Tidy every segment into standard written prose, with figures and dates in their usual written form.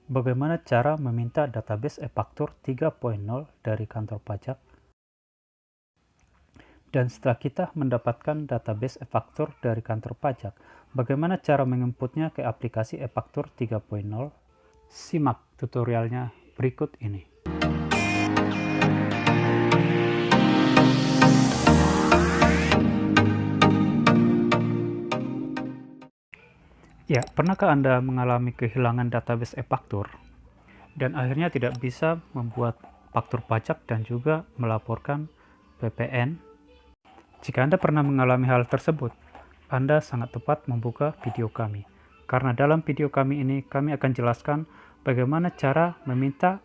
Bagaimana cara meminta database e-faktur 3.0 dari kantor pajak? Dan setelah kita mendapatkan database e-faktur dari kantor pajak, bagaimana cara menginputnya ke aplikasi e-faktur 3.0? Simak tutorialnya berikut ini. Ya, pernahkah Anda mengalami kehilangan database e-faktur dan akhirnya tidak bisa membuat faktur pajak dan juga melaporkan PPN? Jika Anda pernah mengalami hal tersebut, Anda sangat tepat membuka video kami. Karena dalam video kami ini, kami akan jelaskan bagaimana cara meminta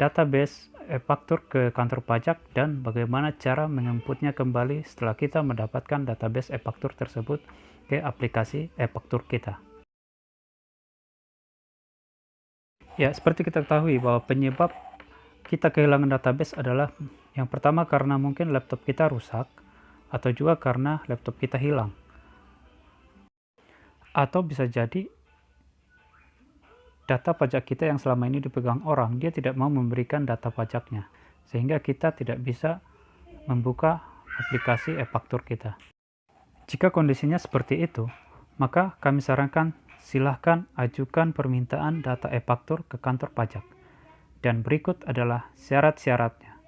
database e-faktur ke kantor pajak dan bagaimana cara menginputnya kembali setelah kita mendapatkan database e-faktur tersebut ke aplikasi e-faktur kita. Ya, seperti kita ketahui bahwa penyebab kita kehilangan database adalah yang pertama karena mungkin laptop kita rusak, atau juga karena laptop kita hilang. Atau bisa jadi data pajak kita yang selama ini dipegang orang, dia tidak mau memberikan data pajaknya, sehingga kita tidak bisa membuka aplikasi e-faktur kita. Jika kondisinya seperti itu, maka kami sarankan silahkan ajukan permintaan data e-faktur ke kantor pajak. Dan berikut adalah syarat-syaratnya.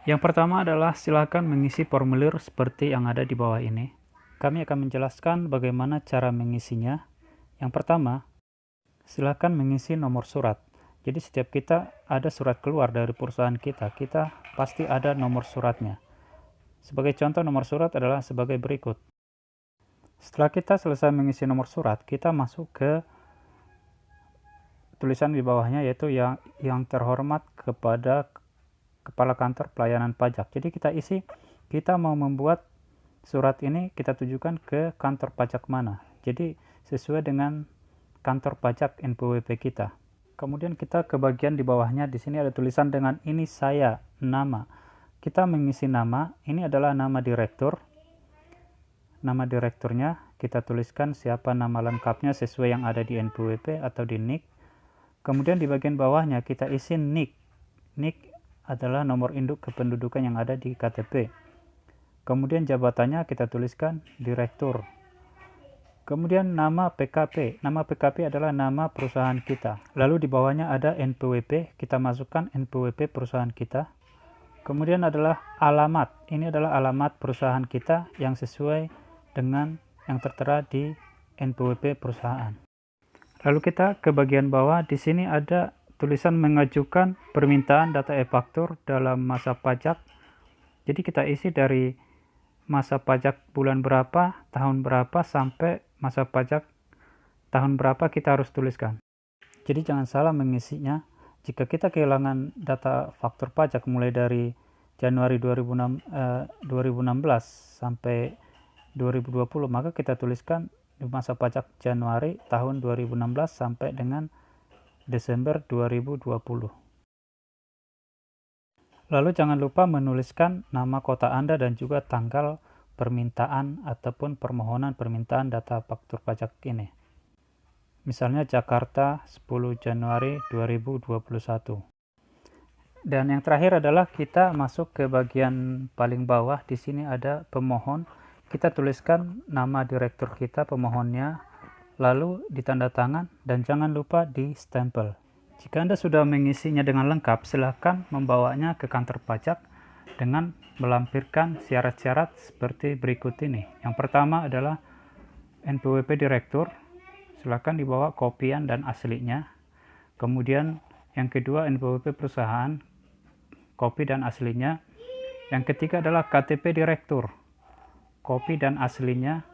Yang pertama adalah silakan mengisi formulir seperti yang ada di bawah ini. Kami akan menjelaskan bagaimana cara mengisinya. Yang pertama, silakan mengisi nomor surat. Jadi setiap kita ada surat keluar dari perusahaan kita pasti ada nomor suratnya. Sebagai contoh, nomor surat adalah sebagai berikut. Setelah kita selesai mengisi nomor surat, kita masuk ke tulisan di bawahnya, yaitu yang terhormat kepada Kepala Kantor Pelayanan Pajak. Jadi kita isi, kita mau membuat surat ini kita tujukan ke kantor pajak mana. Jadi sesuai dengan kantor pajak NPWP kita. Kemudian kita ke bagian di bawahnya, di sini ada tulisan dengan ini saya, nama. Kita mengisi nama, ini adalah nama direktur. Nama direkturnya kita tuliskan siapa nama lengkapnya sesuai yang ada di NPWP atau di NIK. Kemudian di bagian bawahnya kita isi NIK. NIK adalah nomor induk kependudukan yang ada di KTP. Kemudian jabatannya kita tuliskan direktur. Kemudian nama PKP. Nama PKP adalah nama perusahaan kita. Lalu di bawahnya ada NPWP. Kita masukkan NPWP perusahaan kita. Kemudian adalah alamat. Ini adalah alamat perusahaan kita yang sesuai dengan yang tertera di NPWP perusahaan. Lalu kita ke bagian bawah, di sini ada tulisan mengajukan permintaan data e-faktur dalam masa pajak. Jadi kita isi dari masa pajak bulan berapa, tahun berapa, sampai masa pajak tahun berapa kita harus tuliskan. Jadi jangan salah mengisinya. Jika kita kehilangan data faktur pajak mulai dari Januari 2016 sampai 2020, maka kita tuliskan di masa pajak Januari tahun 2016 sampai dengan Desember 2020. Lalu jangan lupa menuliskan nama kota Anda dan juga tanggal permintaan ataupun permohonan permintaan data faktur pajak ini. Misalnya Jakarta 10 Januari 2021. Dan yang terakhir adalah kita masuk ke bagian paling bawah. Di sini ada pemohon. Kita tuliskan nama direktur kita, pemohonnya, lalu ditanda tangan, dan jangan lupa di stempel. Jika Anda sudah mengisinya dengan lengkap, silakan membawanya ke kantor pajak dengan melampirkan syarat-syarat seperti berikut ini. Yang pertama adalah NPWP direktur, silakan dibawa kopian dan aslinya. Kemudian yang kedua NPWP perusahaan, kopi dan aslinya. Yang ketiga adalah KTP direktur, kopi dan aslinya.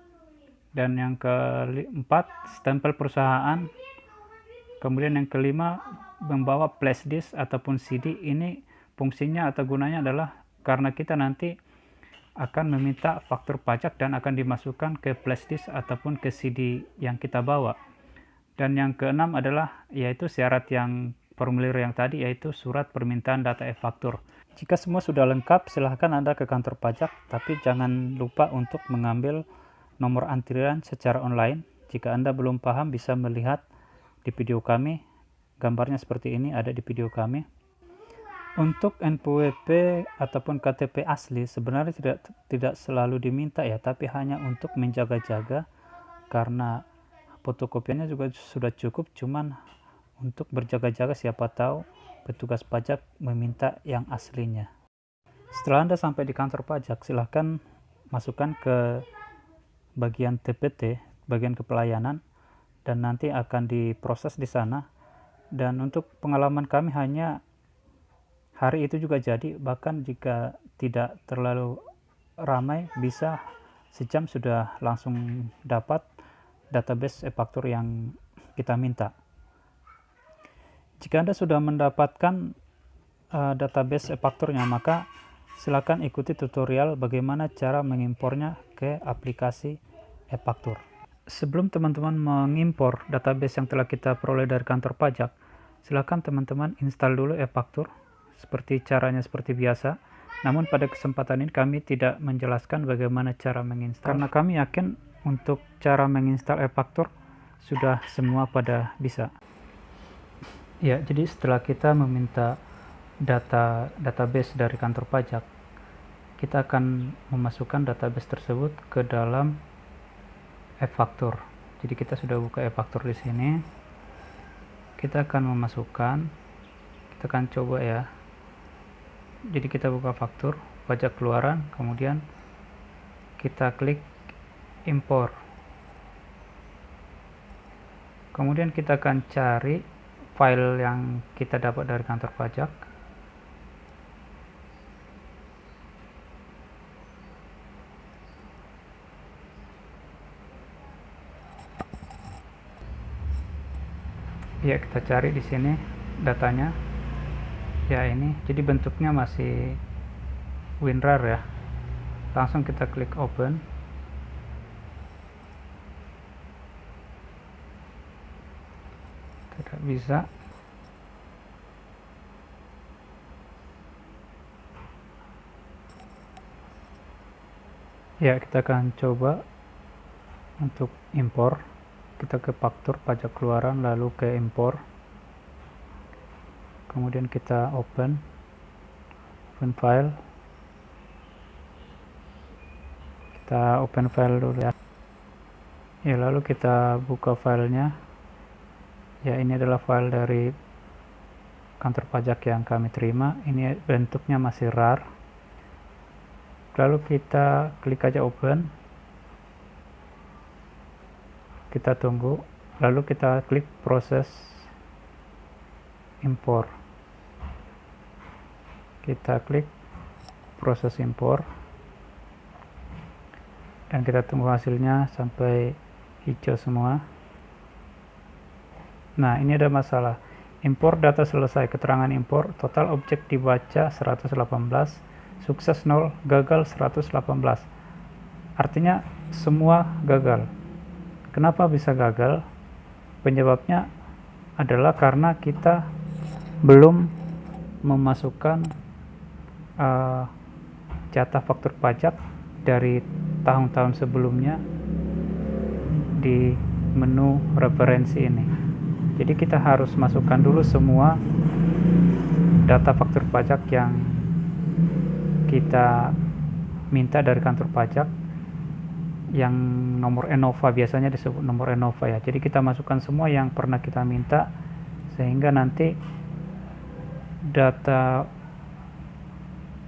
Dan yang keempat, stempel perusahaan. Kemudian yang kelima, membawa flash disk ataupun CD. Ini fungsinya atau gunanya adalah karena kita nanti akan meminta faktur pajak dan akan dimasukkan ke flash disk ataupun ke CD yang kita bawa. Dan yang keenam adalah yaitu syarat yang formulir yang tadi, yaitu surat permintaan data e-faktur. Jika semua sudah lengkap, silahkan Anda ke kantor pajak, tapi jangan lupa untuk mengambil nomor antrian secara online. Jika Anda belum paham, bisa melihat di video kami gambarnya seperti ini, ada di video kami. Untuk NPWP ataupun KTP asli sebenarnya tidak selalu diminta ya, tapi hanya untuk menjaga-jaga, karena fotokopiannya juga sudah cukup, cuman untuk berjaga-jaga siapa tahu petugas pajak meminta yang aslinya. Setelah Anda sampai di kantor pajak, silahkan masukkan ke bagian TPT, bagian kepelayanan, dan nanti akan diproses di sana. Dan untuk pengalaman kami hanya hari itu juga jadi, bahkan jika tidak terlalu ramai bisa sejam sudah langsung dapat database e-faktur yang kita minta. Jika Anda sudah mendapatkan database e-fakturnya, maka silakan ikuti tutorial bagaimana cara mengimpornya ke aplikasi e-faktur. Sebelum teman-teman mengimpor database yang telah kita peroleh dari kantor pajak, silakan teman-teman install dulu e-faktur. Seperti caranya seperti biasa, namun pada kesempatan ini kami tidak menjelaskan bagaimana cara menginstal, karena kami yakin untuk cara menginstal e-faktur sudah semua pada bisa. Ya, jadi setelah kita meminta database dari kantor pajak, kita akan memasukkan database tersebut ke dalam e-faktur. Jadi kita sudah buka e-faktur di sini, kita akan memasukkan, kita akan coba ya. Jadi kita buka faktur pajak keluaran, kemudian kita klik impor, kemudian kita akan cari file yang kita dapat dari kantor pajak. Ya, kita cari di sini datanya. Ya, ini jadi bentuknya masih WinRAR ya. Langsung kita klik open. Tidak bisa. Ya, kita akan coba untuk impor. Kita ke faktur pajak keluaran, lalu ke impor. Kemudian kita open file. Kita open file dulu ya. Ya, lalu kita buka filenya. Ya, ini adalah file dari kantor pajak yang kami terima. Ini bentuknya masih RAR. Lalu kita klik aja open. Kita tunggu. Lalu kita klik proses impor. Kita klik proses impor. Dan kita tunggu hasilnya sampai hijau semua. Nah, ini ada masalah. Impor data selesai. Keterangan impor. Total objek dibaca 118. Sukses 0. Gagal 118. Artinya semua gagal. Kenapa bisa gagal? Penyebabnya adalah karena kita belum memasukkan jatah faktur pajak dari tahun-tahun sebelumnya di menu referensi ini. Jadi kita harus masukkan dulu semua data faktur pajak yang kita minta dari kantor pajak, yang nomor ENOVA, biasanya disebut nomor ENOVA ya. Jadi kita masukkan semua yang pernah kita minta, sehingga nanti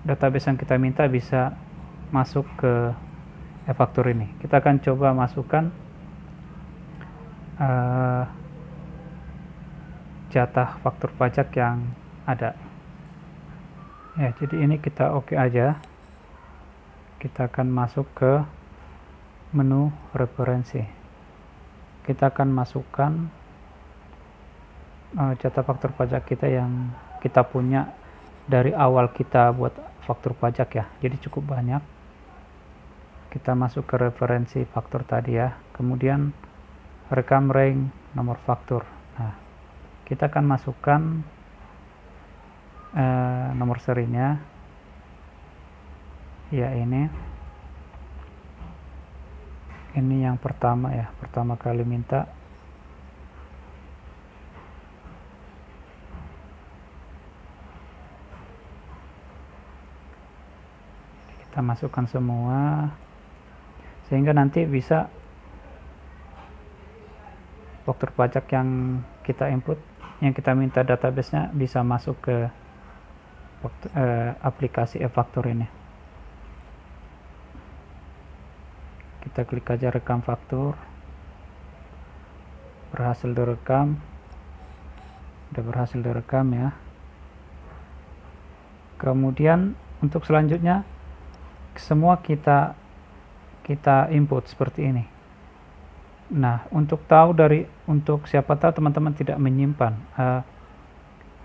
database yang kita minta bisa masuk ke e-faktur ini. Kita akan coba masukkan jatah faktur pajak yang ada. Ya, jadi ini kita oke aja. Kita akan masuk ke menu referensi. Kita akan masukkan jatah faktur pajak kita yang kita punya dari awal kita buat faktur pajak ya. Jadi cukup banyak. Kita masuk ke referensi faktur tadi ya. Kemudian rekam rank nomor faktur. Nah, kita akan masukkan nomor serinya. Ya, ini yang pertama ya, pertama kali minta. Kita masukkan semua sehingga nanti bisa faktur pajak yang kita input, yang kita minta database-nya bisa masuk ke aplikasi e-faktur ini. Kita klik aja rekam faktur, berhasil direkam, udah berhasil direkam ya. Kemudian untuk selanjutnya semua kita input seperti ini. Nah, untuk siapa tahu teman-teman tidak menyimpan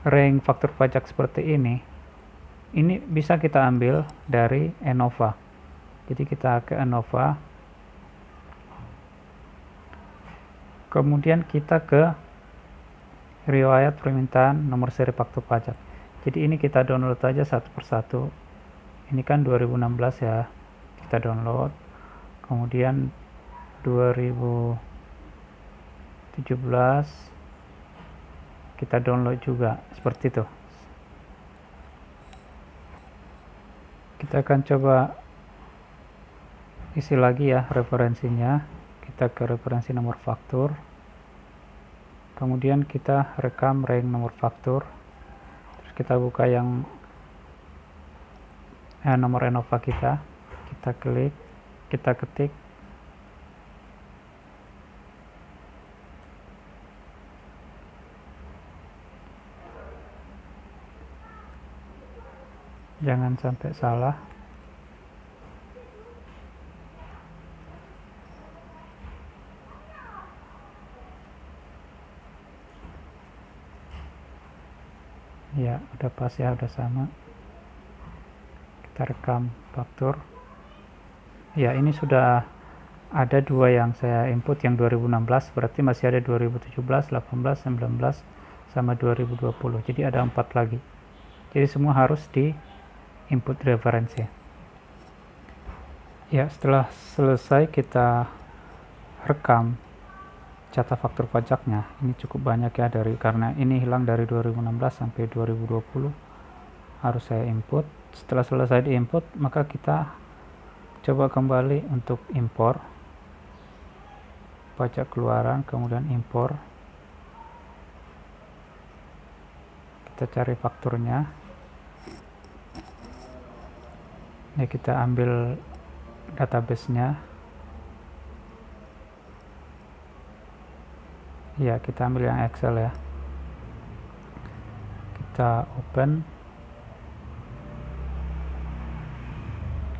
rank faktur pajak seperti ini bisa kita ambil dari Enova. Jadi kita ke Enova, kemudian kita ke riwayat permintaan nomor seri faktur pajak. Jadi ini kita download aja satu persatu. Ini kan 2016 ya, kita download. Kemudian 2017 kita download juga seperti itu. Kita akan coba isi lagi ya referensinya. Kita ke referensi nomor faktur, kemudian kita rekam rank nomor faktur, terus kita buka yang nomor Enova kita klik, kita ketik, jangan sampai salah. Ya udah pas ya, udah sama. Kita rekam faktur. Ya ini sudah ada dua yang saya input, yang 2016, berarti masih ada 2017, 18, 19 sama 2020. Jadi ada 4 lagi. Jadi semua harus di input referensi. Ya, setelah selesai kita rekam jatah faktur pajaknya. Ini cukup banyak ya, karena ini hilang dari 2016 sampai 2020 harus saya input. Setelah selesai di input, maka kita coba kembali untuk impor pajak keluaran, kemudian impor. Kita cari fakturnya. Ya, kita ambil database-nya. Ya, kita ambil yang Excel ya. Kita open.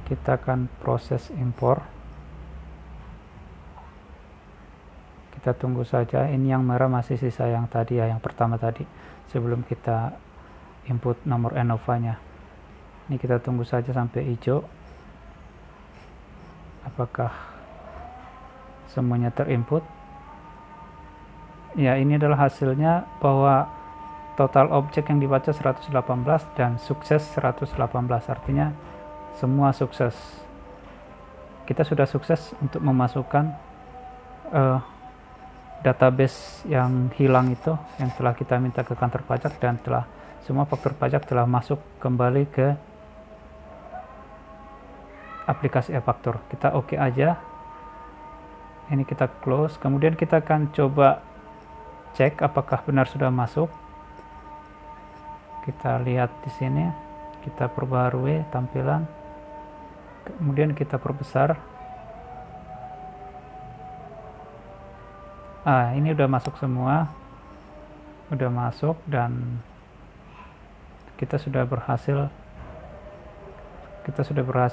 Kita akan proses impor. Kita tunggu saja. Ini yang merah masih sisa yang tadi ya, yang pertama tadi, sebelum kita input nomor Enova-nya. Ini kita tunggu saja sampai hijau. Apakah semuanya terinput? Ya, ini adalah hasilnya, bahwa total objek yang dibaca 118 dan sukses 118, artinya semua sukses. Kita sudah sukses untuk memasukkan database yang hilang itu, yang telah kita minta ke kantor pajak, dan semua faktur pajak telah masuk kembali ke aplikasi e-faktur. Kita oke aja. Ini kita close. Kemudian kita akan coba cek apakah benar sudah masuk. Kita lihat di sini. Kita perbarui tampilan. Kemudian kita perbesar. Ini udah masuk semua. Udah masuk, dan kita sudah berhasil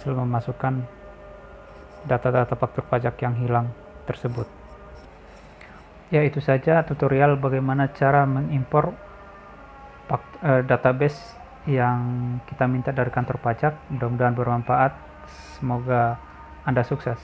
memasukkan data-data faktur pajak yang hilang tersebut. Ya, itu saja tutorial bagaimana cara mengimpor database yang kita minta dari kantor pajak. Mudah-mudahan bermanfaat. Semoga Anda sukses.